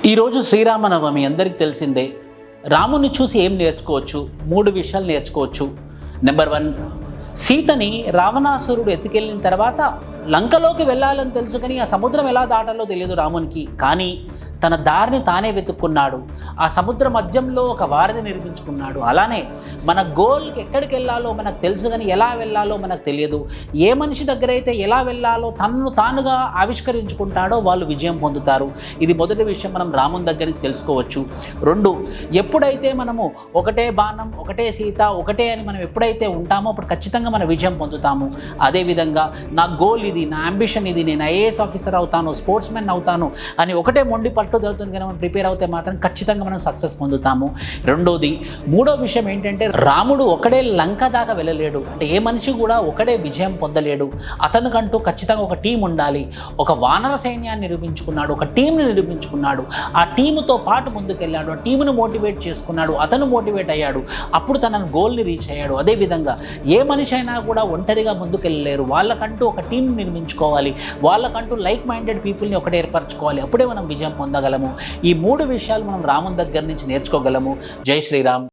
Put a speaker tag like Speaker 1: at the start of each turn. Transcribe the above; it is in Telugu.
Speaker 1: ఈరోజు శ్రీరామనవమి అందరికీ తెలిసిందే. రాముని చూసి ఏం నేర్చుకోవచ్చు? 3 విషయాలు నేర్చుకోవచ్చు. నెంబర్ 1, సీతని రావణాసురుడు ఎత్తుకెళ్ళిన తర్వాత లంకలోకి వెళ్ళాలని తెలుసు, కానీ ఆ సముద్రం ఎలా దాటాలో తెలియదు రామునికి. కానీ తన దారిని తానే వెతుక్కున్నాడు. ఆ సముద్ర మధ్యంలో ఒక వారధి నిర్మించుకున్నాడు. అలానే మన గోల్కి ఎక్కడికి వెళ్ళాలో మనకు తెలుసు, కానీ ఎలా వెళ్ళాలో మనకు తెలియదు. ఏ మనిషి దగ్గర అయితే ఎలా వెళ్ళాలో తనను తానుగా ఆవిష్కరించుకుంటాడో వాళ్ళు విజయం పొందుతారు. ఇది మొదటి విషయం మనం రాముని దగ్గర నుంచి తెలుసుకోవచ్చు. 2, ఎప్పుడైతే మనము ఒకటే బాణం, ఒకటే సీత, ఒకటే అని మనం ఎప్పుడైతే ఉంటామో అప్పుడు ఖచ్చితంగా మనం విజయం పొందుతాము. అదేవిధంగా నా గోల్ ఇది, నా అంబిషన్ ఇది, నేను ఐఏఎస్ ఆఫీసర్ అవుతాను, స్పోర్ట్స్ మెన్ అవుతాను అని ఒకటే మొండి జరుగుతుంది, కానీ మనం ప్రిపేర్ అవుతే మాత్రం ఖచ్చితంగా మనం సక్సెస్ పొందుతాము. మూడో విషయం ఏంటంటే, రాముడు ఒకడే లంక దాకా వెళ్ళలేడు. అంటే ఏ మనిషి కూడా ఒకడే విజయం పొందలేడు. అతనికంటూ ఖచ్చితంగా ఒక టీం ఉండాలి. ఒక వానర సైన్యాన్ని నిర్మించుకున్నాడు, ఒక టీంని నిర్మించుకున్నాడు. ఆ టీముతో పాటు ముందుకెళ్ళాడు, ఆ టీమును మోటివేట్ చేసుకున్నాడు, అతను మోటివేట్ అయ్యాడు, అప్పుడు తన గోల్ని రీచ్ అయ్యాడు. అదేవిధంగా ఏ మనిషి అయినా కూడా ఒంటరిగా ముందుకెళ్ళలేరు. వాళ్ళకంటూ ఒక టీంని నిర్మించుకోవాలి, వాళ్ళకంటూ లైక్ మైండెడ్ పీపుల్ని ఒకటి ఏర్పరచుకోవాలి. అప్పుడే మనం విజయం పొందగలము. ఈ 3 విషయాలు మనం రాముని దగ్గర నుంచి నేర్చుకోగలము. జై శ్రీరామ్.